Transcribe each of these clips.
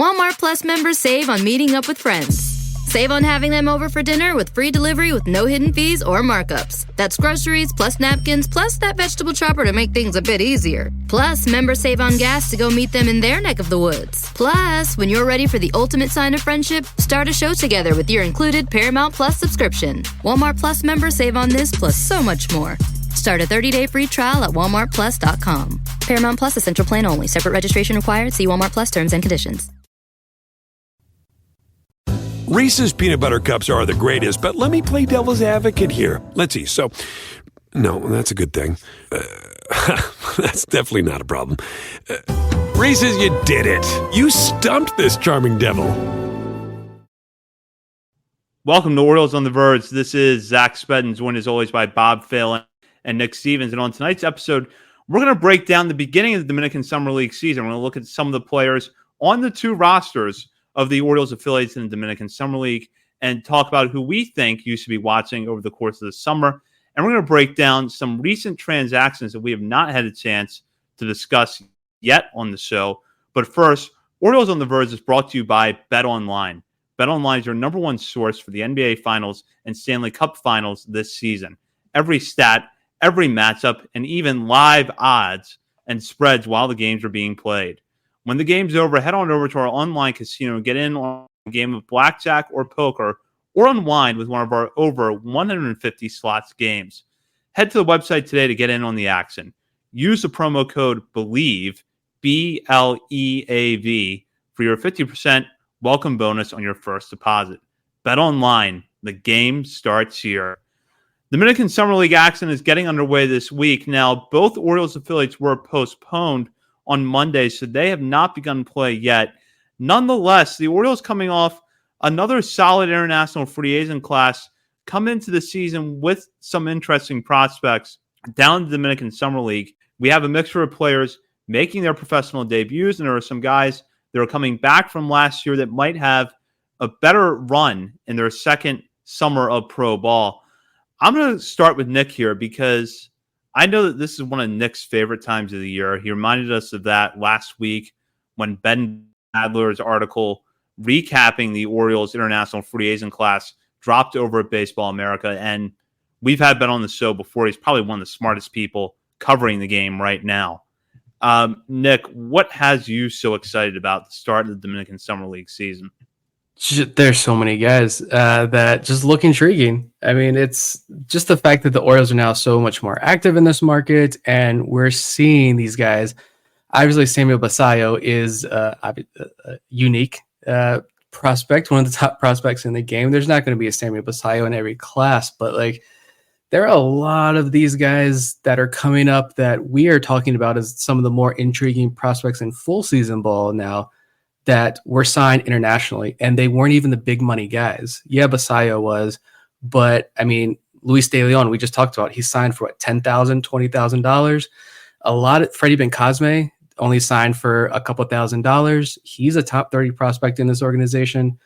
Walmart Plus members save on meeting up with friends. Save on having them over for dinner with free delivery with no hidden fees or markups. That's groceries, plus napkins, plus that vegetable chopper to make things a bit easier. Plus, members save on gas to go meet them in their neck of the woods. Plus, when you're ready for the ultimate sign of friendship, start a show together with your included Paramount Plus subscription. Walmart Plus members save on this plus so much more. Start a 30-day free trial at walmartplus.com. Paramount Plus Essential Plan only. Separate registration required. See Walmart Plus terms and conditions. Reese's Peanut Butter Cups are the greatest, but let me play devil's advocate here. Let's see. So, no, that's a good thing. That's definitely not a problem. Reese's, you did it. You stumped this charming devil. Welcome to Orioles on the Verge. This is Zach Spedden, joined as always by Bob Phelan and Nick Stevens. And on tonight's episode, we're going to break down the beginning of the Dominican Summer League season. We're going to look at some of the players on the two rosters of the Orioles affiliates in the Dominican Summer League and talk about who we think you should be watching over the course of the summer. And we're going to break down some recent transactions that we have not had a chance to discuss yet on the show. But first, Orioles on the Verge is brought to you by BetOnline. BetOnline is your number one source for the NBA Finals and Stanley Cup Finals this season. Every stat, every matchup, and even live odds and spreads while the games are being played. When the game's over, head on over to our online casino and get in on a game of blackjack or poker or unwind with one of our over 150 slots games. Head to the website today to get in on the action. Use the promo code BELIEVE, BLEAV, for your 50% welcome bonus on your first deposit. Bet online. The game starts here. The Dominican Summer League action is getting underway this week. Now, both Orioles affiliates were postponed on Monday, so they have not begun play yet. Nonetheless, the Orioles coming off another solid international free agent class come into the season with some interesting prospects down the Dominican Summer League. We have a mixture of players making their professional debuts, and there are some guys that are coming back from last year that might have a better run in their second summer of pro ball. I'm going to start with Nick here because I know that this is one of Nick's favorite times of the year. He reminded us of that last week when Ben Adler's article recapping the Orioles international free agent class dropped over at Baseball America. And we've had Ben on the show before. He's probably one of the smartest people covering the game right now. Nick, what has you so excited about the start of the Dominican Summer League season? There's so many guys that just look intriguing. I mean, it's just the fact that the Orioles are now so much more active in this market, and we're seeing these guys. Obviously, Samuel Basallo is a unique prospect, one of the top prospects in the game. There's not going to be a Samuel Basallo in every class, but like there are a lot of these guys that are coming up that we are talking about as some of the more intriguing prospects in full season ball now that were signed internationally, and they weren't even the big money guys. Yeah, Basallo was, but I mean, Luis De Leon, we just talked about, he signed for what, $10,000, $20,000. A lot of Freddie Bencosme only signed for a couple $1,000s. He's a top 30 prospect in this organization.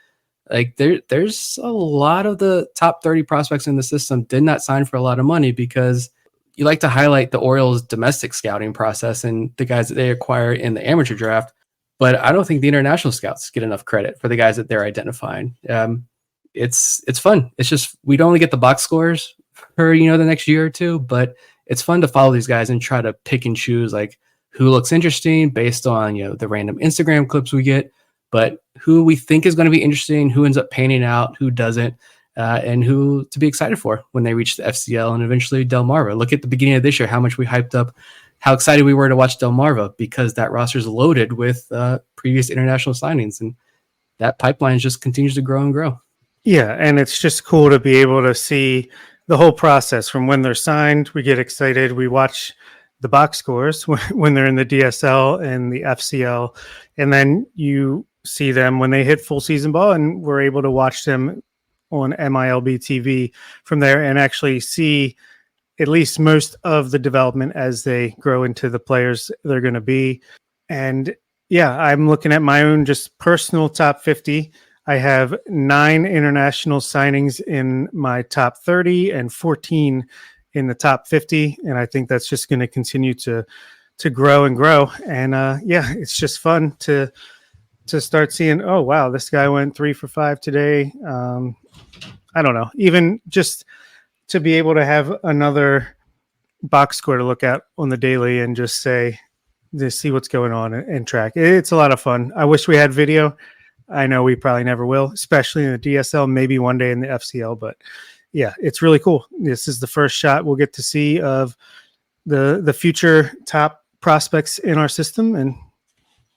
Like there's a lot of the top 30 prospects in the system did not sign for a lot of money because you like to highlight the Orioles domestic scouting process and the guys that they acquire in the amateur draft. But I don't think the international scouts get enough credit for the guys that they're identifying. It's fun. It's just we don't only get the box scores for the next year or two, but it's fun to follow these guys and try to pick and choose like who looks interesting based on the random Instagram clips we get, but who we think is going to be interesting, who ends up panning out, who doesn't, and who to be excited for when they reach the FCL and eventually Delmarva. Look at the beginning of this year, how much we hyped up, how excited we were to watch Delmarva because that roster is loaded with previous international signings, and that pipeline just continues to grow and grow. Yeah, and it's just cool to be able to see the whole process from when they're signed. We get excited. We watch the box scores when they're in the DSL and the FCL, and then you see them when they hit full season ball, and we're able to watch them on MILB TV from there and actually see at least most of the development as they grow into the players they're going to be. And yeah, I'm looking at my own just personal top 50. I have 9 international signings in my top 30 and 14 in the top 50. And I think that's just going to continue to grow and grow. And yeah, it's just fun to to start seeing, oh, wow, this guy went 3 for 5 today. I don't know. Even just to be able to have another box score to look at on the daily and just say, to see what's going on and track. It's a lot of fun. I wish we had video. I know we probably never will, especially in the DSL, maybe one day in the FCL, but yeah, it's really cool. This is the first shot we'll get to see of the future top prospects in our system. And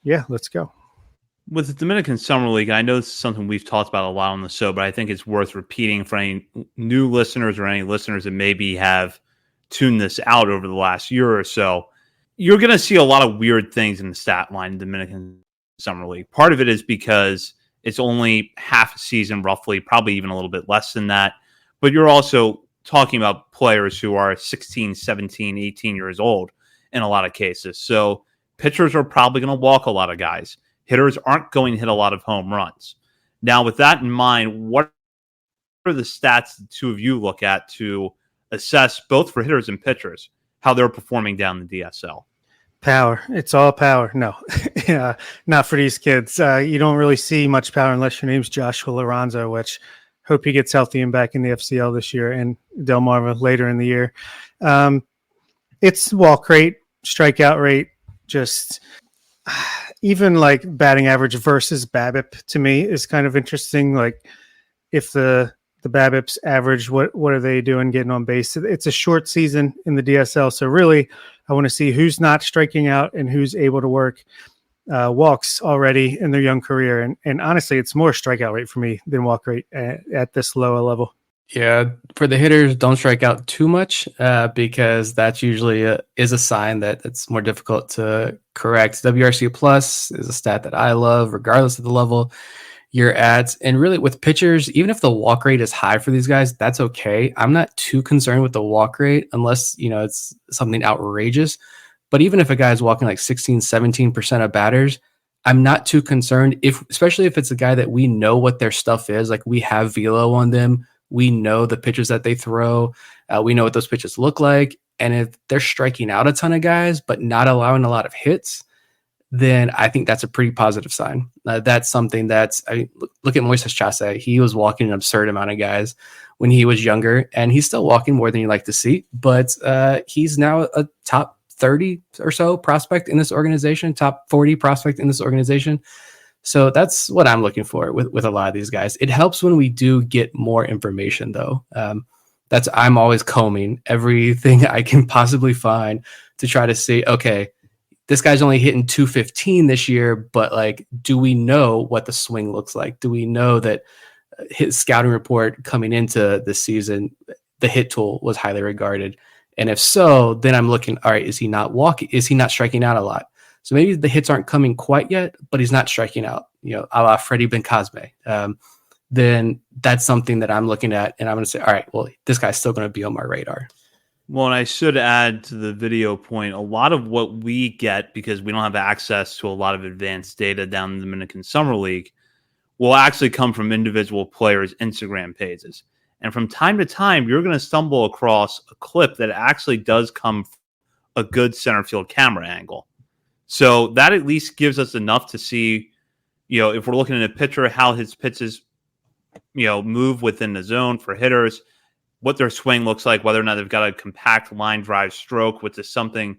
yeah, let's go. With the Dominican Summer League, I know this is something we've talked about a lot on the show, but I think it's worth repeating for any new listeners or any listeners that maybe have tuned this out over the last year or so. You're going to see a lot of weird things in the stat line in the Dominican Summer League. Part of it is because it's only half a season, roughly, probably even a little bit less than that. But you're also talking about players who are 16, 17, 18 years old in a lot of cases. So pitchers are probably going to walk a lot of guys. Hitters aren't going to hit a lot of home runs. Now, with that in mind, what are the stats the two of you look at to assess, both for hitters and pitchers, how they're performing down the DSL? Power. It's all power. No, yeah, not for these kids. You don't really see much power unless your name's Joshua Lorenzo, which hope he gets healthy and back in the FCL this year, and Delmarva later in the year. It's walk rate, strikeout rate, just even like batting average versus BABIP to me is kind of interesting. Like if the BABIP's average, what are they doing getting on base? It's a short season in the DSL, so really I want to see who's not striking out and who's able to work walks already in their young career. And honestly, it's more strikeout rate for me than walk rate at this lower level. Yeah, for the hitters, don't strike out too much because that's usually is a sign that it's more difficult to correct. WRC plus is a stat that I love, regardless of the level you're at. And really, with pitchers, even if the walk rate is high for these guys, that's okay. I'm not too concerned with the walk rate unless, it's something outrageous. But even if a guy's walking like 16, 17% of batters, I'm not too concerned, especially if it's a guy that we know what their stuff is. Like we have velo on them. We know the pitches that they throw. We know what those pitches look like. And if they're striking out a ton of guys, but not allowing a lot of hits, then I think that's a pretty positive sign. That's something look at Moises Chase. He was walking an absurd amount of guys when he was younger, and he's still walking more than you like to see, but he's now a top 30 or so prospect in this organization, top 40 prospect in this organization. So that's what I'm looking for with a lot of these guys. It helps when we do get more information, though. I'm always combing everything I can possibly find to try to see, okay, this guy's only hitting 215 this year, but like, do we know what the swing looks like? Do we know that his scouting report coming into the season, the hit tool was highly regarded? And if so, then I'm looking, all right, is he not walking? Is he not striking out a lot? So maybe the hits aren't coming quite yet, but he's not striking out, a la Freddie Ben-Cosme. Then that's something that I'm looking at, and I'm going to say, all right, well, this guy's still going to be on my radar. Well, and I should add to the video point, a lot of what we get, because we don't have access to a lot of advanced data down in the Dominican Summer League, will actually come from individual players' Instagram pages. And from time to time, you're going to stumble across a clip that actually does come from a good center field camera angle. So that at least gives us enough to see, if we're looking at a pitcher, how his pitches, move within the zone for hitters, what their swing looks like, whether or not they've got a compact line drive stroke, which is something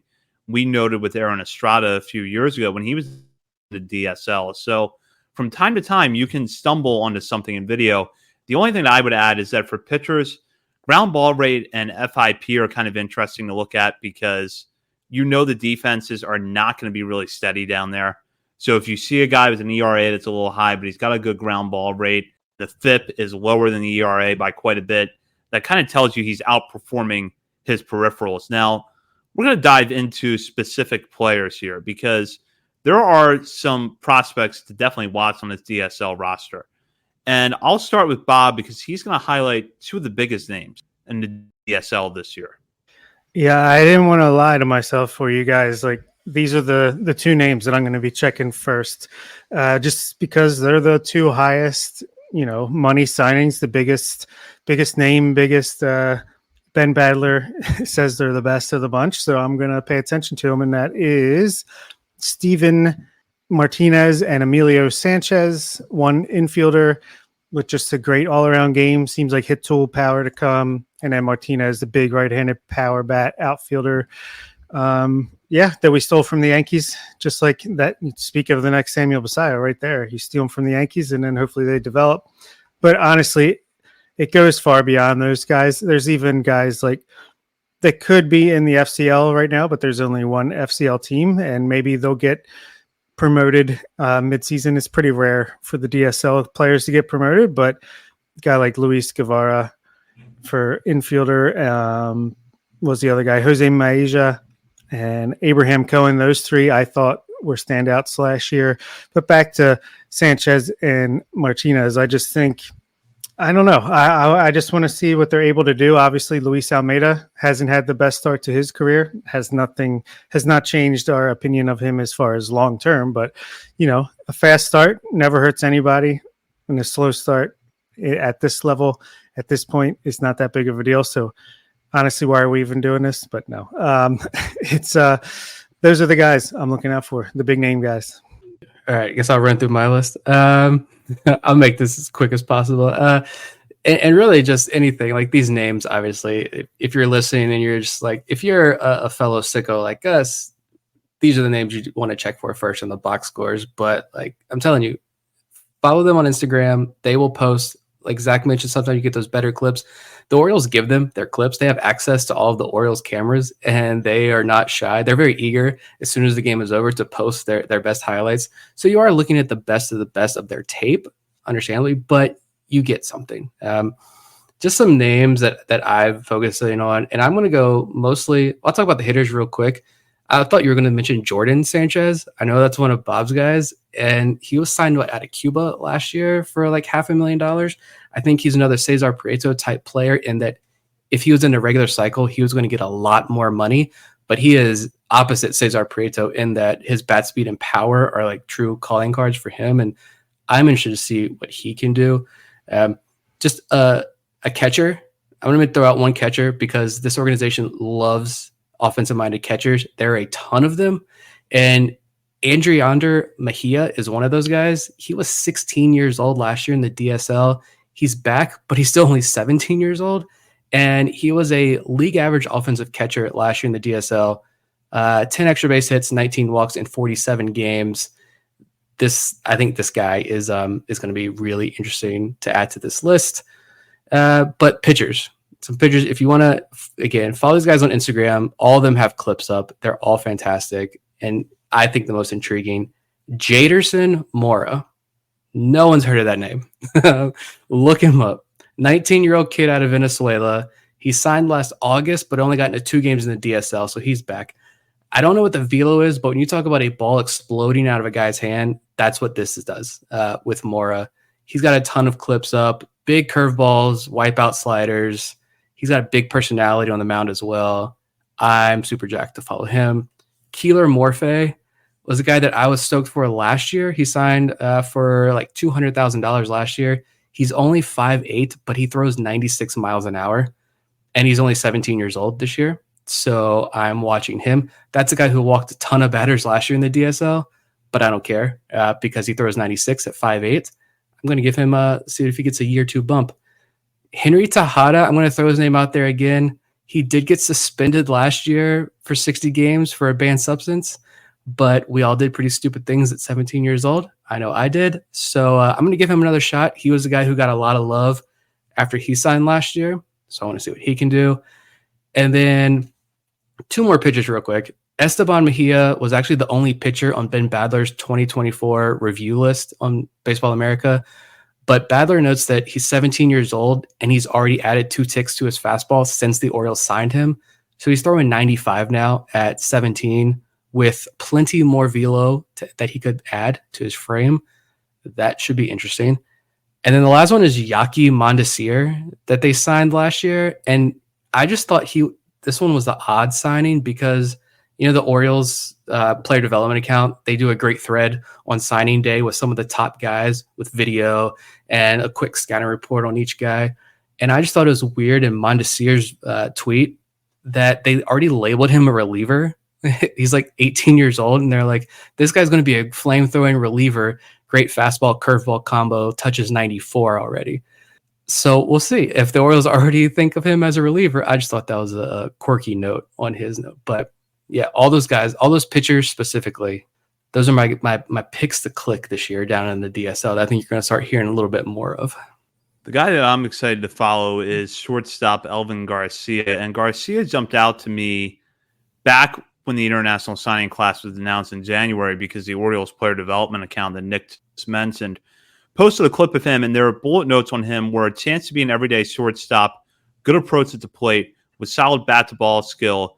we noted with Aaron Estrada a few years ago when he was in the DSL. So from time to time, you can stumble onto something in video. The only thing that I would add is that for pitchers, ground ball rate and FIP are kind of interesting to look at because the defenses are not going to be really steady down there. So if you see a guy with an ERA that's a little high, but he's got a good ground ball rate, the FIP is lower than the ERA by quite a bit, that kind of tells you he's outperforming his peripherals. Now, we're going to dive into specific players here because there are some prospects to definitely watch on this DSL roster. And I'll start with Bob because he's going to highlight two of the biggest names in the DSL this year. Yeah, I didn't want to lie to myself for you guys. Like, these are the two names that I'm going to be checking first, just because they're the two highest, money signings, the biggest name, biggest. Ben Badler says they're the best of the bunch, so I'm going to pay attention to them, and that is Steven Martinez and Emilio Sanchez, one infielder with just a great all-around game. Seems like hit tool power to come. And then Martinez, the big right-handed power bat outfielder. That we stole from the Yankees. Just like that, you speak of the next Samuel Basallo right there. You steal them from the Yankees, and then hopefully they develop. But honestly, it goes far beyond those guys. There's even guys like that could be in the FCL right now, but there's only one FCL team, and maybe they'll get promoted midseason. It's pretty rare for the DSL players to get promoted, but a guy like Luis Guevara for infielder was the other guy, Jose Maija and Abraham Cohen. Those three I thought were standouts last year. But back to Sanchez and Martinez, I just think, I don't know. I just want to see what they're able to do. Obviously, Luis Almeida hasn't had the best start to his career. Has not changed our opinion of him as far as long term. But a fast start never hurts anybody, and a slow start at this level, at this point, is not that big of a deal. So, honestly, why are we even doing this? But no, it's those are the guys I'm looking out for, the big name guys. All right, I guess I'll run through my list. I'll make this as quick as possible. And really just anything like these names, obviously, if you're listening and you're just like, if you're a fellow sicko like us, these are the names you want to check for first in the box scores. But like, I'm telling you, follow them on Instagram. They will post, like Zach mentioned, sometimes you get those better clips. The Orioles give them their clips. They have access to all of the Orioles cameras, and they are not shy. They're very eager as soon as the game is over to post their best highlights. So you are looking at the best of their tape, understandably, but you get something. Just some names that I've focused on, and I'm going to go mostly, I'll talk about the hitters real quick. I thought you were going to mention Jordan Sanchez. I know that's one of Bob's guys, and he was signed out of Cuba last year for like $500,000. I think he's another Cesar Prieto type player in that if he was in a regular cycle, he was going to get a lot more money, but he is opposite Cesar Prieto in that his bat speed and power are like true calling cards for him, and I'm interested to see what he can do. Just a catcher. I'm going to throw out one catcher because this organization loves offensive-minded catchers. There are a ton of them, and Andriander Mejia is one of those guys. He was 16 years old last year in the DSL. He's back, but he's still only 17 years old, and he was a league average offensive catcher last year in the DSL. 10 extra base hits, 19 walks in 47 games. I think this guy is going to be really interesting to add to this list. But pitchers. Some pitchers, if you want to, again, follow these guys on Instagram. All of them have clips up. They're all fantastic. And I think the most intriguing, Jaderson Mora. No one's heard of that name. Look him up. 19-year-old kid out of Venezuela. He signed last August, but only got into 2 games in the DSL, so he's back. I don't know what the velo is, but when you talk about a ball exploding out of a guy's hand, that's what this does with Mora. He's got a ton of clips up, big curveballs, wipeout sliders. He's got a big personality on the mound as well. I'm super jacked to follow him. Keeler Morphe was a guy that I was stoked for last year. He signed for like $200,000 last year. He's only 5'8", but he throws 96 miles an hour, and he's only 17 years old this year. So I'm watching him. That's a guy who walked a ton of batters last year in the DSL, but I don't care because he throws 96 at 5'8". I'm going to give him see if he gets a year 2 bump. Henry Tejada, I'm going to throw his name out there again. He did get suspended last year for 60 games for a banned substance, but we all did pretty stupid things at 17 years old. I know I did. So I'm going to give him another shot. He was the guy who got a lot of love after he signed last year. So I want to see what he can do. And then 2 more pitchers real quick. Esteban Mejia was actually the only pitcher on Ben Badler's 2024 review list on Baseball America. But Badler notes that he's 17 years old and he's already added 2 ticks to his fastball since the Orioles signed him. So he's throwing 95 now at 17 with plenty more velo that he could add to his frame. That should be interesting. And then the last one is Yaki Mondesir that they signed last year. And I just thought this one was the odd signing because, the Orioles player development account, they do a great thread on signing day with some of the top guys with video and a quick scanner report on each guy. And I just thought it was weird in Mondesir's tweet that they already labeled him a reliever He's like 18 years old, and they're like, this guy's going to be a flame-throwing reliever, great fastball, curveball combo, touches 94 already. So we'll see if the Orioles already think of him as a reliever. I just thought that was a quirky note on his note. But yeah, all those guys, all those pitchers specifically, those are my picks to click this year down in the DSL that I think you're going to start hearing a little bit more of. The guy that I'm excited to follow is shortstop Elvin Garcia. And Garcia jumped out to me back when the international signing class was announced in January, because the Orioles player development account that Nick just mentioned posted a clip of him, and there were bullet notes on him where a chance to be an everyday shortstop, good approach at the plate, with solid bat-to-ball skill,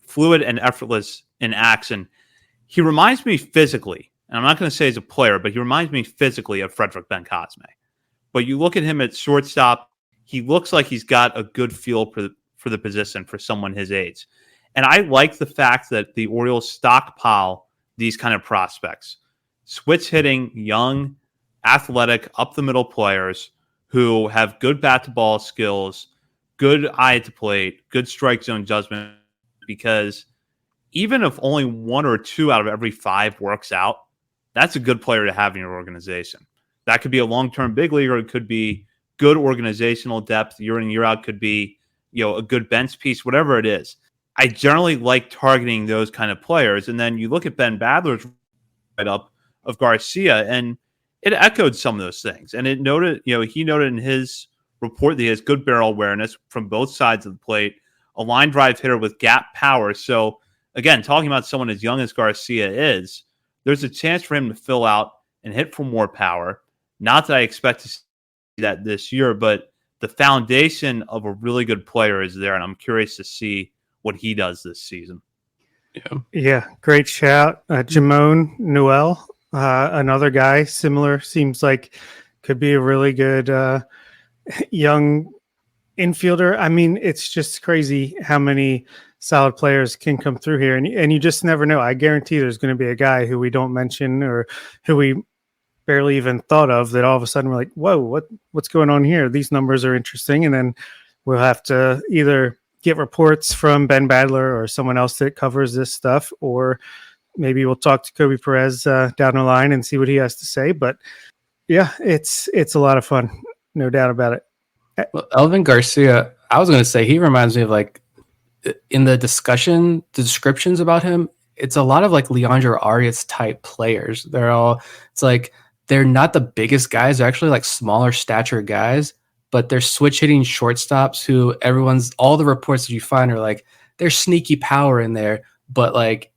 fluid and effortless in action. He reminds me physically, and I'm not going to say he's a player, but he reminds me physically of Frederick Ben-Cosme. But you look at him at shortstop, he looks like he's got a good feel for the position for someone his age. And I like the fact that the Orioles stockpile these kind of prospects. Switch hitting, young, athletic, up-the-middle players who have good bat-to-ball skills, good eye at the plate, good strike zone judgment, because even if only 1 or 2 out of every 5 works out, that's a good player to have in your organization. That could be a long-term big leaguer. It could be good organizational depth year in, year out. Could be, a good bench piece, whatever it is. I generally like targeting those kind of players. And then you look at Ben Badler's write-up of Garcia, and it echoed some of those things. And it noted, he noted in his report that he has good barrel awareness from both sides of the plate, a line drive hitter with gap power. So again, talking about someone as young as Garcia is, there's a chance for him to fill out and hit for more power. Not that I expect to see that this year, but the foundation of a really good player is there, and I'm curious to see what he does this season. Yeah, great shout. Jamon Noel, another guy similar, seems like could be a really good young infielder. I mean, it's just crazy how many solid players can come through here, and you just never know. I guarantee there's going to be a guy who we don't mention or who we barely even thought of that all of a sudden we're like, whoa, what's going on here? These numbers are interesting. And then we'll have to either get reports from Ben Badler or someone else that covers this stuff, or maybe we'll talk to Kobe Perez down the line and see what he has to say. But yeah, it's a lot of fun. No doubt about it. Well, Elvin Garcia, I was going to say, he reminds me of, like, in the descriptions about him, it's a lot of like Leandro Arias type players. It's like, they're not the biggest guys. They're actually like smaller stature guys, but they're switch hitting shortstops who all the reports that you find are like, there's sneaky power in there. But like,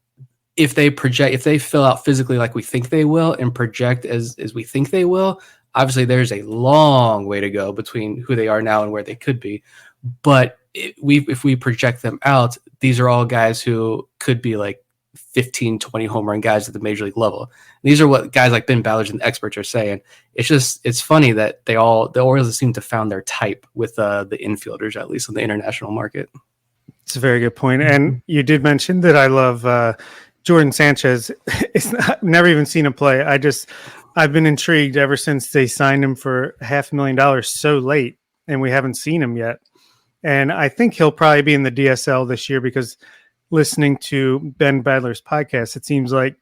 if they fill out physically like we think they will and project as we think they will, obviously there's a long way to go between who they are now and where they could be. But if we project them out, these are all guys who could be like 15, 20 home run guys at the major league level. These are what guys like Ben Ballard and experts are saying. It's funny that the Orioles seem to found their type with the infielders, at least on the international market. It's a very good point. And you did mention that I love Jordan Sanchez. I've never even seen him play. I've been intrigued ever since they signed him for $500,000 so late, and we haven't seen him yet. And I think he'll probably be in the DSL this year, because listening to Ben Badler's podcast, it seems like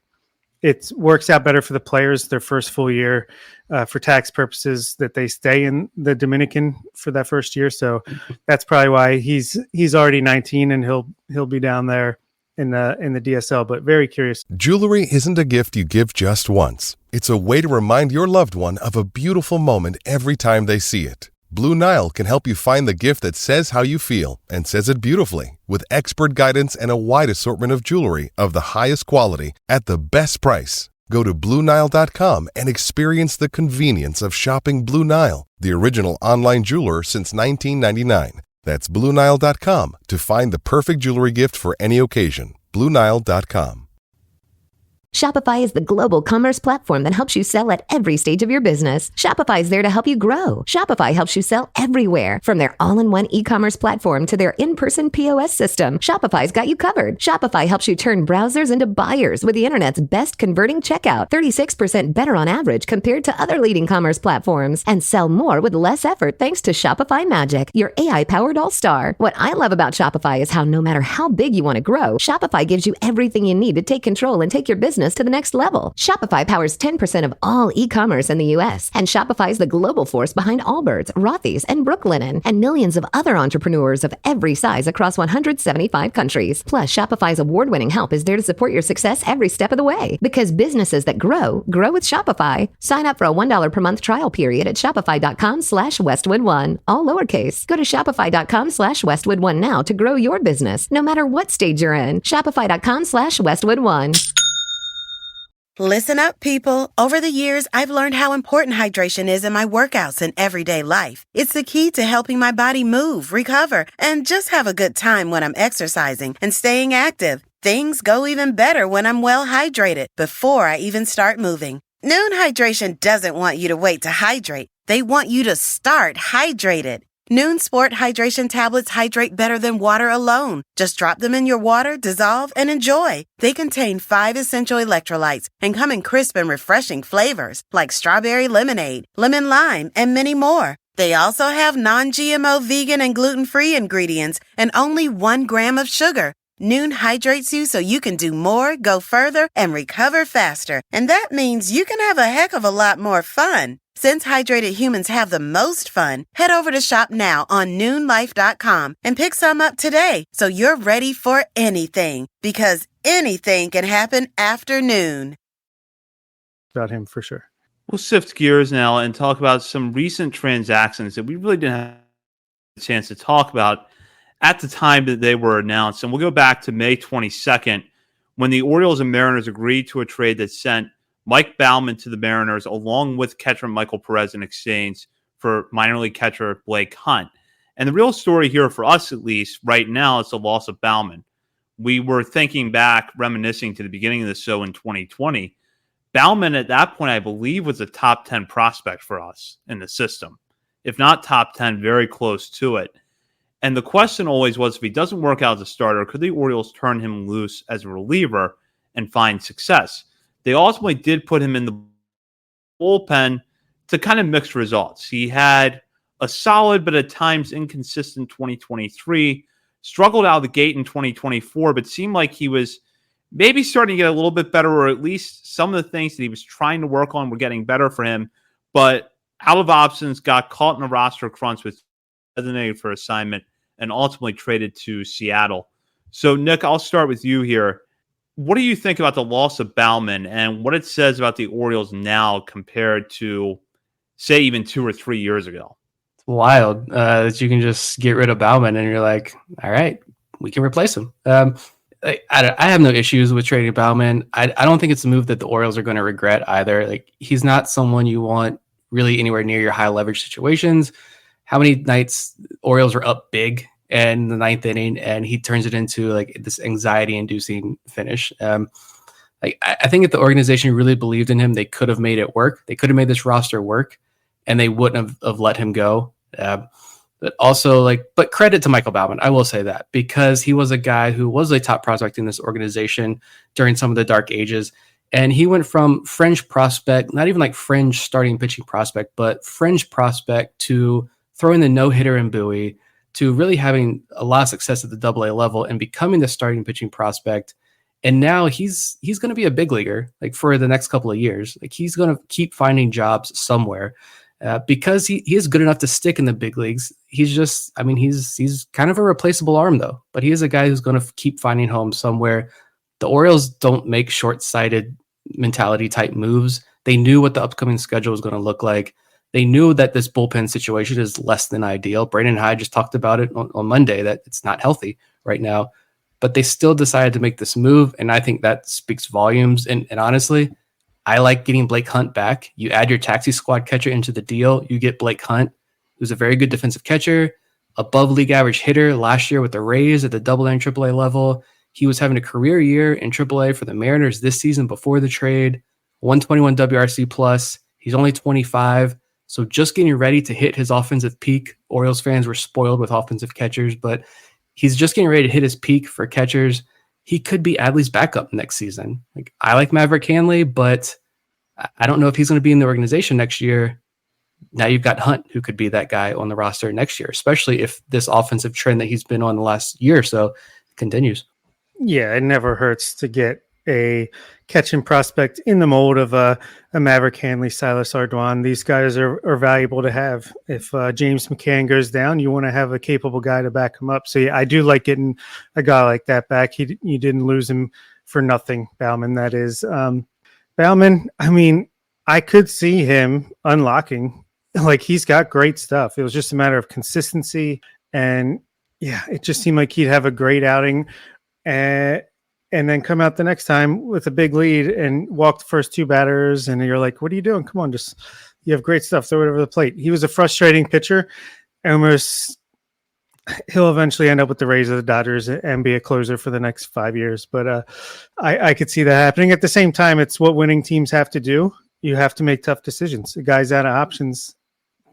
it works out better for the players their first full year for tax purposes, that they stay in the Dominican for that first year. So that's probably why he's already 19 and he'll be down there in the DSL. But very curious. Jewelry isn't a gift you give just once. It's a way to remind your loved one of a beautiful moment every time they see it. Blue Nile can help you find the gift that says how you feel and says it beautifully, with expert guidance and a wide assortment of jewelry of the highest quality at the best price. Go to BlueNile.com and experience the convenience of shopping Blue Nile, the original online jeweler since 1999. That's BlueNile.com to find the perfect jewelry gift for any occasion. BlueNile.com. Shopify is the global commerce platform that helps you sell at every stage of your business. Shopify is there to help you grow. Shopify helps you sell everywhere, from their all-in-one e-commerce platform to their in-person POS system. Shopify's got you covered. Shopify helps you turn browsers into buyers with the internet's best converting checkout, 36% better on average compared to other leading commerce platforms, and sell more with less effort thanks to Shopify Magic, your AI-powered all-star. What I love about Shopify is how no matter how big you want to grow, Shopify gives you everything you need to take control and take your business to the next level. Shopify powers 10% of all e-commerce in the U.S., and Shopify is the global force behind Allbirds, Rothy's, and Brooklinen, and millions of other entrepreneurs of every size across 175 countries. Plus, Shopify's award-winning help is there to support your success every step of the way. Because businesses that grow with Shopify. Sign up for a $1 per month trial period at shopify.com/Westwood1, all lowercase. Go to shopify.com/Westwood1 now to grow your business, no matter what stage you're in. Shopify.com/Westwood1. Listen up, people. Over the years, I've learned how important hydration is in my workouts and everyday life. It's the key to helping my body move, recover, and just have a good time when I'm exercising and staying active. Things go even better when I'm well hydrated before I even start moving. Noon Hydration doesn't want you to wait to hydrate. They want you to start hydrated. Noon Sport Hydration tablets hydrate better than water alone. Just drop them in your water, dissolve, and enjoy. They contain 5 essential electrolytes and come in crisp and refreshing flavors like strawberry lemonade, lemon lime, and many more. They also have non-GMO vegan and gluten-free ingredients and only 1 gram of sugar. Noon hydrates you so you can do more, go further, and recover faster. And that means you can have a heck of a lot more fun. Since hydrated humans have the most fun, head over to shop now on noonlife.com and pick some up today so you're ready for anything, because anything can happen after noon. About him for sure. We'll shift gears now and talk about some recent transactions that we really didn't have a chance to talk about at the time that they were announced. And we'll go back to May 22nd when the Orioles and Mariners agreed to a trade that sent Mike Baumann to the Mariners along with catcher Michael Perez in exchange for minor league catcher Blake Hunt. And the real story here for us, at least right now, is the loss of Baumann. We were thinking back, reminiscing to the beginning of the show in 2020. Baumann at that point, I believe, was a top 10 prospect for us in the system. If not top 10, very close to it. And the question always was, if he doesn't work out as a starter, could the Orioles turn him loose as a reliever and find success? They ultimately did put him in the bullpen to kind of mixed results. He had a solid but at times inconsistent 2023, struggled out of the gate in 2024, but seemed like he was maybe starting to get a little bit better, or at least some of the things that he was trying to work on were getting better for him. But out of options, got caught in a roster crunch, with designated for assignment, and ultimately traded to Seattle. So, Nick, I'll start with you here. What do you think about the loss of Baumann and what it says about the Orioles now compared to, say, even 2 or 3 years ago? It's wild that you can just get rid of Baumann and you're like, all right, we can replace him. I have no issues with trading Baumann. I don't think it's a move that the Orioles are going to regret either. Like, he's not someone you want really anywhere near your high leverage situations. How many nights Orioles are up big in the 9th inning and he turns it into like this anxiety inducing finish? I think if the organization really believed in him, they could have made it work. They could have made this roster work and they wouldn't have let him go. But also, but credit to Michael Baumann, I will say that, because he was a guy who was a top prospect in this organization during some of the dark ages. And he went from fringe prospect, not even like fringe starting pitching prospect, but fringe prospect to throwing the no-hitter in Bowie, to really having a lot of success at the AA level and becoming the starting pitching prospect. And now he's going to be a big leaguer for the next couple of years. He's going to keep finding jobs somewhere because he is good enough to stick in the big leagues. He's just, he's kind of a replaceable arm though, but he is a guy who's going to keep finding homes somewhere. The Orioles don't make short-sighted mentality type moves. They knew what the upcoming schedule was going to look like. They knew that this bullpen situation is less than ideal. Brandon Hyde just talked about it on Monday, that it's not healthy right now, but they still decided to make this move. And I think that speaks volumes. And honestly, I like getting Blake Hunt back. You add your taxi squad catcher into the deal. You get Blake Hunt, who's a very good defensive catcher, above league average hitter last year with the Rays at the AA and AAA level. He was having a career year in AAA for the Mariners this season before the trade, 121 WRC plus. He's only 25. So just getting ready to hit his offensive peak. Orioles fans were spoiled with offensive catchers, but he's just getting ready to hit his peak for catchers. He could be Adley's backup next season. Like, I like Maverick Hanley, but I don't know if he's going to be in the organization next year. Now you've got Hunt, who could be that guy on the roster next year, especially if this offensive trend that he's been on the last year or so continues. Yeah, it never hurts to get a catching prospect in the mold of a Maverick Hanley, Silas Ardoin. These guys are valuable to have. If James McCann goes down, you want to have a capable guy to back him up. So yeah, I do like getting a guy like that back. You didn't lose him for nothing, Bauman. That is Bauman. I mean, I could see him unlocking. Like, he's got great stuff. It was just a matter of consistency, and yeah, it just seemed like he'd have a great outing. And then come out the next time with a big lead and walk the first two batters, and you're like, what are you doing? Come on, just, you have great stuff. Throw it over the plate. He was a frustrating pitcher. Almost, he'll eventually end up with the Rays or the Dodgers and be a closer for the next 5 years. But I could see that happening. At the same time, it's what winning teams have to do. You have to make tough decisions. The guy's out of options.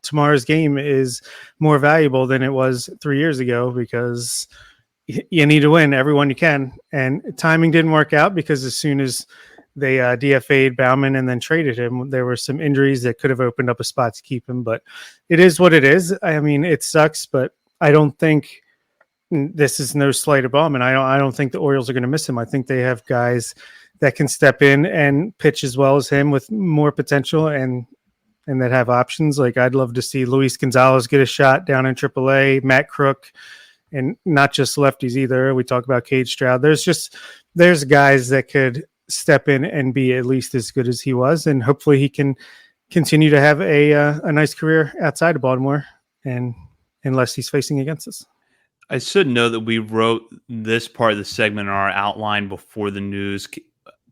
Tomorrow's game is more valuable than it was 3 years ago because you need to win everyone you can. And timing didn't work out because as soon as they DFA'd Bauman and then traded him, there were some injuries that could have opened up a spot to keep him. But it is what it is. I mean, it sucks, but I don't think this is no slight of Bauman. I don't think the Orioles are going to miss him. I think they have guys that can step in and pitch as well as him with more potential and that have options. Like, I'd love to see Luis Gonzalez get a shot down in AAA, Matt Crook, and not just lefties either. We talk about Cade Stroud. There's guys that could step in and be at least as good as he was, and hopefully he can continue to have a nice career outside of Baltimore, and unless he's facing against us. I should know that we wrote this part of the segment in our outline before the news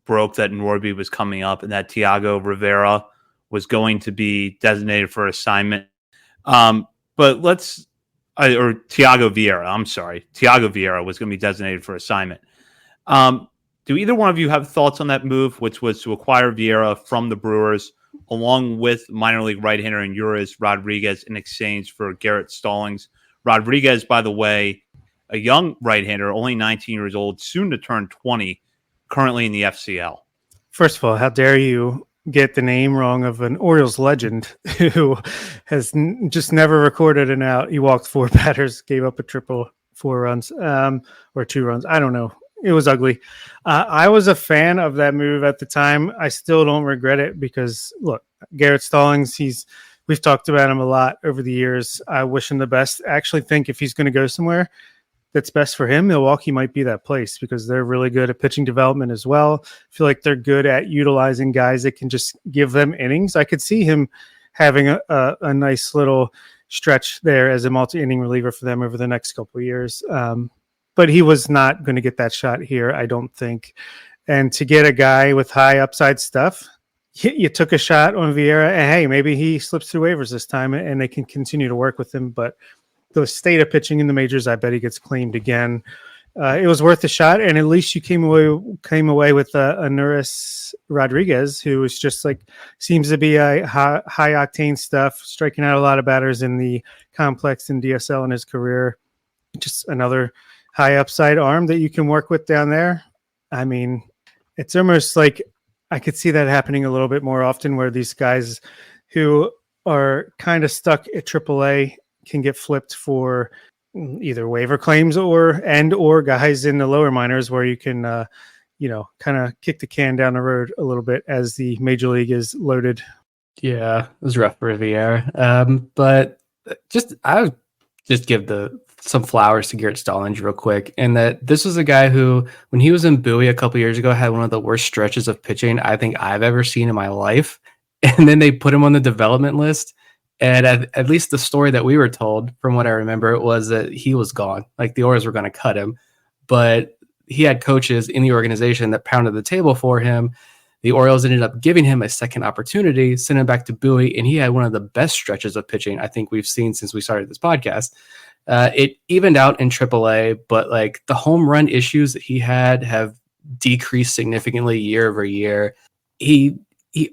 broke that Norby was coming up and that Thiago Rivera was going to be designated for assignment. But let's or Thiago Vieira, I'm sorry. Thiago Vieira was going to be designated for assignment. Do either one of you have thoughts on that move, which was to acquire Vieira from the Brewers, along with minor league right-hander Yuris Rodriguez in exchange for Garrett Stallings? Rodriguez, by the way, a young right-hander, only 19 years old, soon to turn 20, currently in the FCL. First of all, how dare you get the name wrong of an Orioles legend who has just never recorded an out. He walked 4 batters, gave up a triple, 4 runs, or 2 runs. I don't know. It was ugly. I was a fan of that move at the time. I still don't regret it because, look, Garrett Stallings, we've talked about him a lot over the years. I wish him the best. I actually think if he's going to go somewhere that's best for him, Milwaukee might be that place because they're really good at pitching development as well. I feel like they're good at utilizing guys that can just give them innings. I could see him having a nice little stretch there as a multi-inning reliever for them over the next couple of years. But he was not going to get that shot here, I don't think. And to get a guy with high upside stuff, you took a shot on Vieira, and hey, maybe he slips through waivers this time and they can continue to work with him. But the state of pitching in the majors, I bet he gets claimed again. It was worth a shot, and at least you came away with a Yuris Rodriguez, who is just like seems to be a high octane stuff, striking out a lot of batters in the complex in DSL in his career. Just another high upside arm that you can work with down there. I mean, it's almost like I could see that happening a little bit more often, where these guys who are kind of stuck at AAA can get flipped for either waiver claims or guys in the lower minors where you can, kind of kick the can down the road a little bit as the major league is loaded. Yeah, it was rough for Vieira. But I would just give some flowers to Garrett Stallings real quick. And that this was a guy who, when he was in Bowie a couple years ago, had one of the worst stretches of pitching I think I've ever seen in my life. And then they put him on the development list. And at least the story that we were told, from what I remember, was that he was gone. Like, the Orioles were going to cut him. But he had coaches in the organization that pounded the table for him. The Orioles ended up giving him a second opportunity, sent him back to Bowie, and he had one of the best stretches of pitching I think we've seen since we started this podcast. It evened out in AAA, but like the home run issues that he had have decreased significantly year over year. He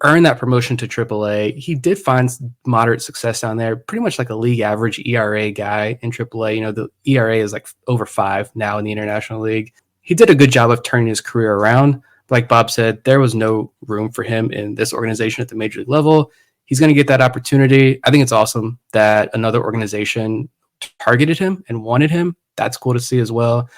earned that promotion to AAA. He did find moderate success down there, pretty much like a league average ERA guy in AAA. You know, the ERA is like over 5 now in the International League. He did a good job of turning his career around. Like Bob said, there was no room for him in this organization at the major league level. He's going to get that opportunity. I think it's awesome that another organization targeted him and wanted him. That's cool to see as well.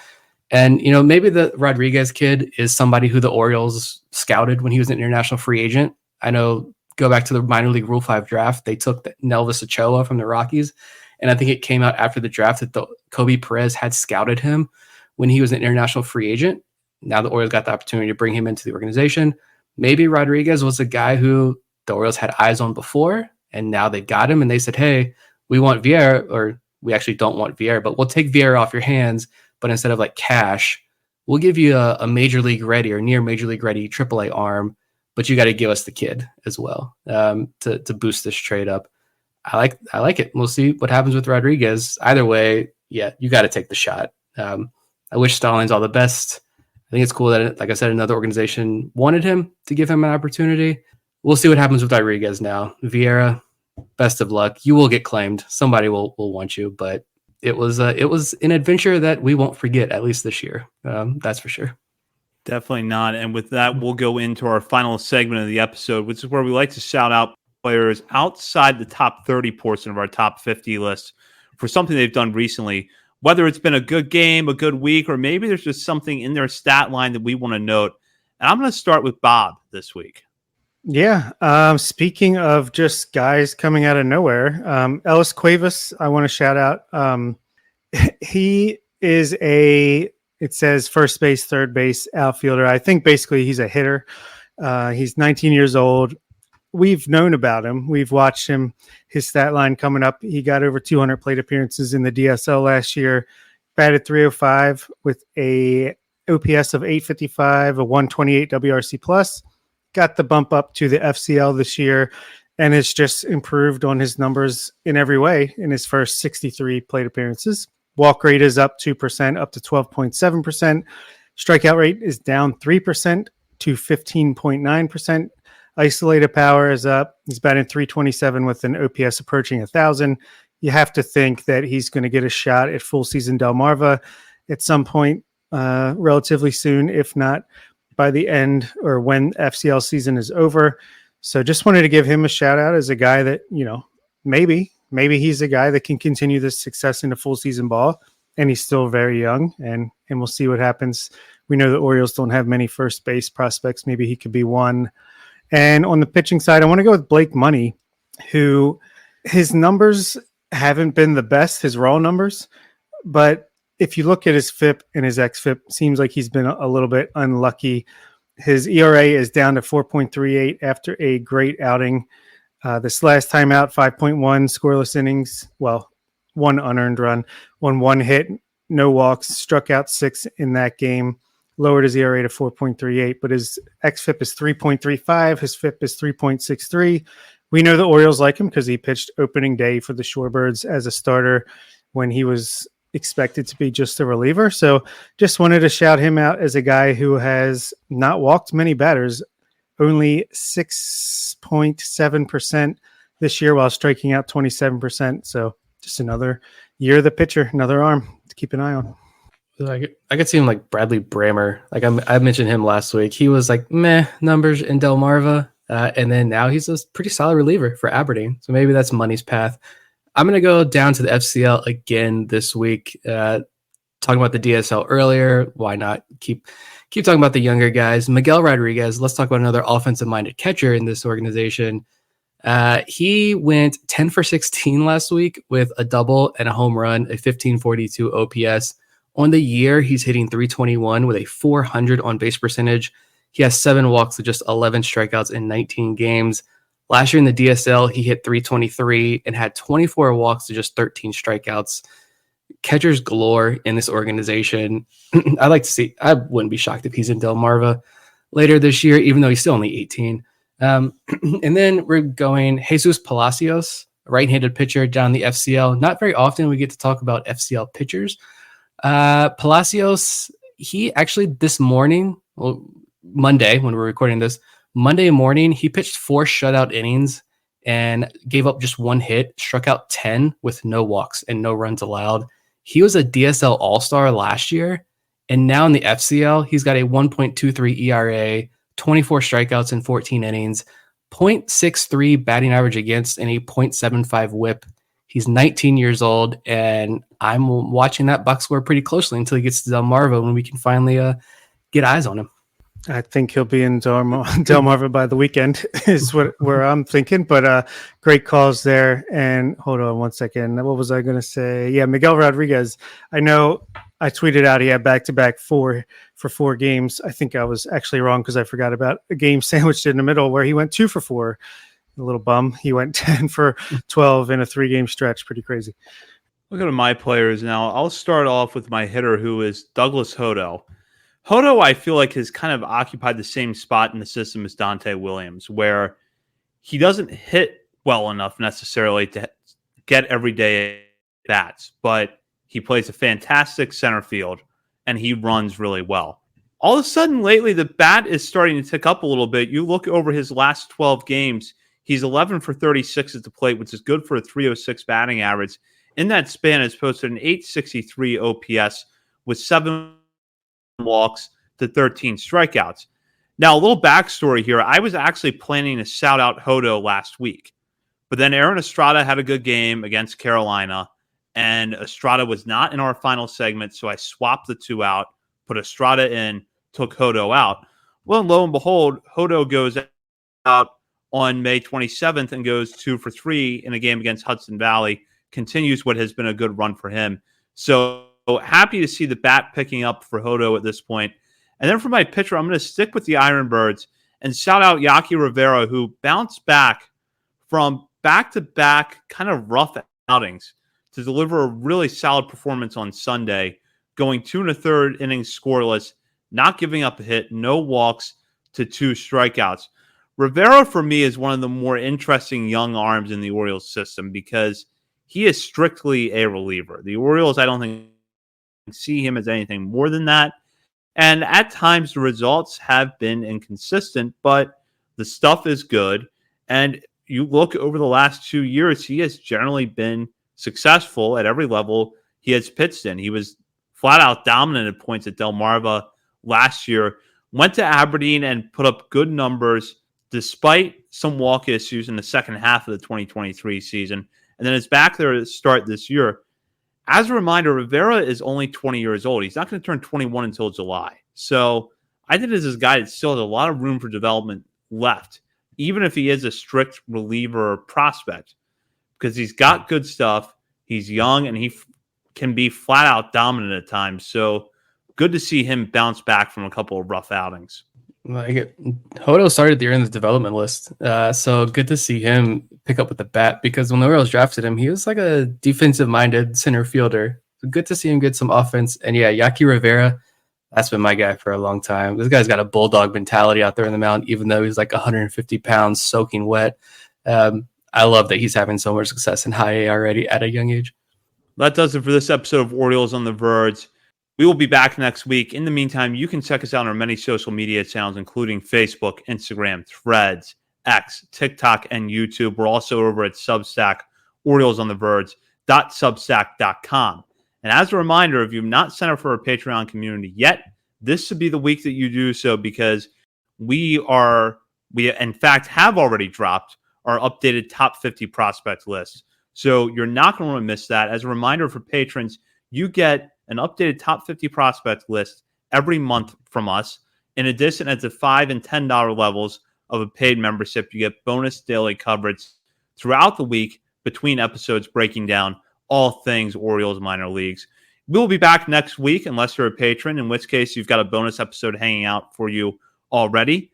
And, you know, maybe the Rodriguez kid is somebody who the Orioles scouted when he was an international free agent. I know, go back to the minor league Rule 5 draft, they took Nelvis Ochoa from the Rockies. And I think it came out after the draft that Kobe Perez had scouted him when he was an international free agent. Now the Orioles got the opportunity to bring him into the organization. Maybe Rodriguez was a guy who the Orioles had eyes on before, and now they got him and they said, hey, we want Vieira, or we actually don't want Vieira, but we'll take Vieira off your hands. But instead of like cash, we'll give you a major league ready or near major league ready AAA arm, but you got to give us the kid as well to boost this trade up. I like it. We'll see what happens with Rodriguez. Either way, yeah, you got to take the shot. I wish Stallings all the best. I think it's cool that, like I said, another organization wanted him to give him an opportunity. We'll see what happens with Rodriguez now. Vieira, best of luck. You will get claimed. Somebody will want you, but it was an adventure that we won't forget, at least this year. That's for sure. Definitely not. And with that, we'll go into our final segment of the episode, which is where we like to shout out players outside the top 30 portion of our top 50 list for something they've done recently, whether it's been a good game, a good week, or maybe there's just something in their stat line that we want to note. And I'm going to start with Bob this week. Yeah. Speaking of just guys coming out of nowhere, Ellis Cuevas, I want to shout out. He is it says first base, third base, outfielder. I think basically he's a hitter. He's 19 years old. We've known about him. We've watched him, his stat line coming up. He got over 200 plate appearances in the DSL last year, batted .305 with a OPS of 855, a 128 WRC plus. Got the bump up to the FCL this year and has just improved on his numbers in every way in his first 63 plate appearances. Walk rate is up 2%, up to 12.7%. Strikeout rate is down 3% to 15.9%. Isolated power is up. He's batting .327 with an OPS approaching 1,000. You have to think that he's going to get a shot at full season Delmarva at some point relatively soon, if not by the end or when FCL season is over. So just wanted to give him a shout out as a guy that, you know, maybe he's a guy that can continue this success into full season ball, and he's still very young, and we'll see what happens. We know the Orioles don't have many first base prospects. Maybe he could be one. And on the pitching side, I want to go with Blake Money, who his numbers haven't been the best, his raw numbers, but if you look at his FIP and his xFIP, seems like he's been a little bit unlucky. His ERA is down to 4.38 after a great outing. This last time out, 5.1 scoreless innings. Well, 1 unearned run on 1 hit, no walks, struck out 6 in that game, lowered his ERA to 4.38, but his xFIP is 3.35. His FIP is 3.63. We know the Orioles like him because he pitched opening day for the Shorebirds as a starter when he was expected to be just a reliever. So just wanted to shout him out as a guy who has not walked many batters, only 6.7% this year while striking out 27%. So just another year of the pitcher, another arm to keep an eye on. I could see him like Bradley Bramer. Like I mentioned him last week. He was like meh numbers in Delmarva. And then now he's a pretty solid reliever for Aberdeen. So maybe that's Money's path. I'm going to go down to the FCL again this week. Talking about the DSL earlier. Why not keep talking about the younger guys? Miguel Rodriguez. Let's talk about another offensive-minded catcher in this organization. He went 10 for 16 last week with a double and a home run, a 1542 OPS. On the year, he's hitting .321 with a 400 on-base percentage. He has 7 walks with just 11 strikeouts in 19 games. Last year in the DSL, he hit .323 and had 24 walks to just 13 strikeouts. Catchers galore in this organization. I wouldn't be shocked if he's in Delmarva later this year, even though he's still only 18. And then we're going Jesus Palacios. right-handed pitcher down the FCL. Not very often we get to talk about FCL pitchers. Palacios, he actually this morning, Monday, when we're recording this, Monday morning, he pitched 4 shutout innings and gave up just 1 hit, struck out 10 with no walks and no runs allowed. He was a DSL All-Star last year, and now in the FCL, he's got a 1.23 ERA, 24 strikeouts in 14 innings, 0.63 batting average against, and a 0.75 whip. He's 19 years old, and I'm watching that box score pretty closely until he gets to Delmarva when we can finally get eyes on him. I think he'll be in Delmarva by the weekend is where I'm thinking, but great calls there. And hold on one second. What was I going to say? Yeah, Miguel Rodriguez. I know I tweeted out he had back-to-back for 4 games. I think I was actually wrong because I forgot about a game sandwiched in the middle where he went 2 for 4. A little bum. He went 10 for 12 in a 3-game stretch. Pretty crazy. Look at my players now. I'll start off with my hitter, who is Douglas Hodo. Hodo, I feel like, has kind of occupied the same spot in the system as Dante Williams, where he doesn't hit well enough necessarily to get everyday bats, but he plays a fantastic center field, and he runs really well. All of a sudden, lately, the bat is starting to tick up a little bit. You look over his last 12 games, he's 11 for 36 at the plate, which is good for a 306 batting average. In that span, has posted an 863 OPS with 7 walks to 13 strikeouts. Now, a little backstory here. I was actually planning to shout out Hodo last week, but then Aaron Estrada had a good game against Carolina, and Estrada was not in our final segment, so I swapped the 2 out, put Estrada in, took Hodo out. Well, lo and behold, Hodo goes out on May 27th and goes 2 for 3 in a game against Hudson Valley, continues what has been a good run for him. So happy to see the bat picking up for Hodo at this point. And then for my pitcher, I'm going to stick with the Ironbirds and shout out Yaki Rivera, who bounced back from back-to-back kind of rough outings to deliver a really solid performance on Sunday, going 2 1/3 innings scoreless, not giving up a hit, no walks to 2 strikeouts. Rivera, for me, is one of the more interesting young arms in the Orioles system because he is strictly a reliever. The Orioles, I don't think, see him as anything more than that. And at times, the results have been inconsistent, but the stuff is good. And you look over the last 2 years, he has generally been successful at every level he has pitched in. He was flat out dominant at points at Delmarva last year, went to Aberdeen and put up good numbers despite some walk issues in the second half of the 2023 season. And then it's back there to start this year. As a reminder, Rivera is only 20 years old. He's not going to turn 21 until July. So I think this is a guy that still has a lot of room for development left, even if he is a strict reliever prospect, because he's got good stuff. He's young, and he can be flat out dominant at times. So good to see him bounce back from a couple of rough outings. Hodo started the year in the development list, so good to see him pick up with the bat, because when the Orioles drafted him, he was like a defensive-minded center fielder. So good to see him get some offense. And yeah, Yaki Rivera, that's been my guy for a long time. This guy's got a bulldog mentality out there in the mound, even though he's like 150 pounds soaking wet. I love that he's having so much success in high A already at a young age. That does it for this episode of Orioles on the Verge. We will be back next week. In the meantime, you can check us out on our many social media channels, including Facebook, Instagram, Threads, X, TikTok, and YouTube. We're also over at Substack, OriolesOnTheVerge.substack.com. And as a reminder, if you've not signed up for our Patreon community yet, this should be the week that you do so, because we in fact have already dropped our updated top 50 prospect list. So you're not going to want to miss that. As a reminder for patrons, you get an updated top 50 prospect list every month from us. In addition, at the $5 and $10 levels of a paid membership, you get bonus daily coverage throughout the week between episodes breaking down all things Orioles minor leagues. We'll be back next week, unless you're a patron, in which case you've got a bonus episode hanging out for you already.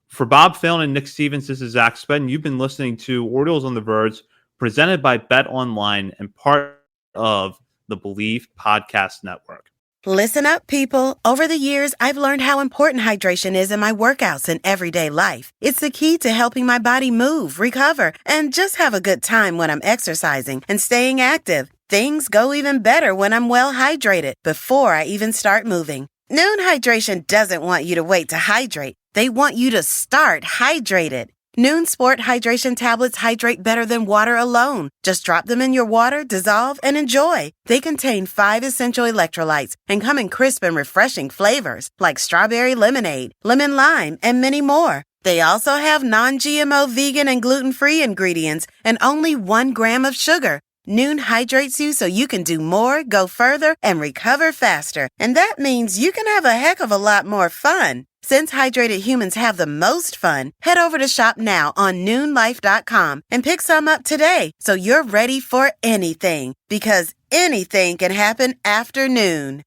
For Bob Phelan and Nick Stevens, this is Zach Spedden. You've been listening to Orioles on the Verge, presented by Bet Online and part of the Believe Podcast Network. Listen up, people. Over the years, I've learned how important hydration is in my workouts and everyday life. It's the key to helping my body move, recover, and just have a good time when I'm exercising and staying active. Things go even better when I'm well hydrated before I even start moving. Noon Hydration doesn't want you to wait to hydrate. They want you to start hydrated. Noon Sport Hydration tablets hydrate better than water alone. Just drop them in your water, dissolve, and enjoy. They contain 5 essential electrolytes and come in crisp and refreshing flavors like strawberry lemonade, lemon lime, and many more. They also have non-GMO vegan and gluten-free ingredients and only 1 gram of sugar. Noon hydrates you so you can do more, go further, and recover faster. And that means you can have a heck of a lot more fun. Since hydrated humans have the most fun, head over to shop now on noonlife.com and pick some up today so you're ready for anything, because anything can happen after noon.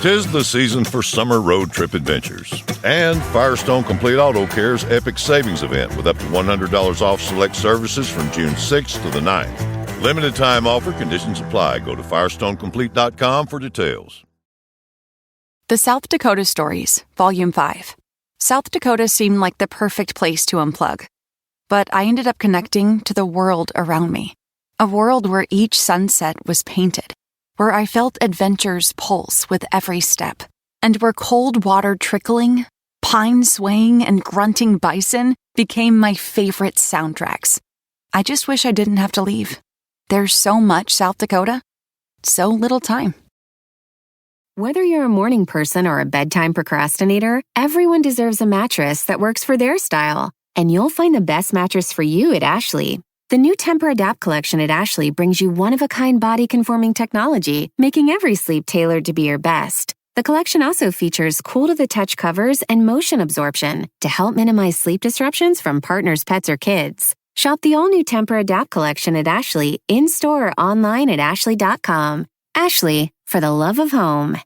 'Tis the season for summer road trip adventures. And Firestone Complete Auto Care's Epic Savings Event with up to $100 off select services from June 6th to the 9th. Limited time offer, conditions apply. Go to FirestoneComplete.com for details. The South Dakota Stories, Volume 5. South Dakota seemed like the perfect place to unplug. But I ended up connecting to the world around me. A world where each sunset was painted, where I felt adventure's pulse with every step, and where cold water trickling, pine swaying, and grunting bison became my favorite soundtracks. I just wish I didn't have to leave. There's so much South Dakota, so little time. Whether you're a morning person or a bedtime procrastinator, everyone deserves a mattress that works for their style. And you'll find the best mattress for you at Ashley. The new Temper-Adapt collection at Ashley brings you one-of-a-kind body-conforming technology, making every sleep tailored to be your best. The collection also features cool-to-the-touch covers and motion absorption to help minimize sleep disruptions from partners, pets, or kids. Shop the all-new Temper-Adapt collection at Ashley, in-store or online at ashley.com. Ashley, for the love of home.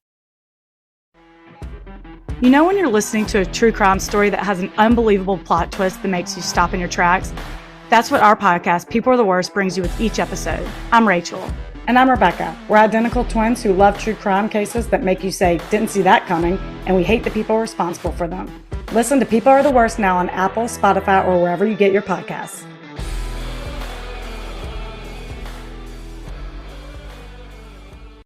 You know when you're listening to a true crime story that has an unbelievable plot twist that makes you stop in your tracks? That's what our podcast, People Are the Worst, brings you with each episode. I'm Rachel. And I'm Rebecca. We're identical twins who love true crime cases that make you say, didn't see that coming, and we hate the people responsible for them. Listen to People Are the Worst now on Apple, Spotify, or wherever you get your podcasts.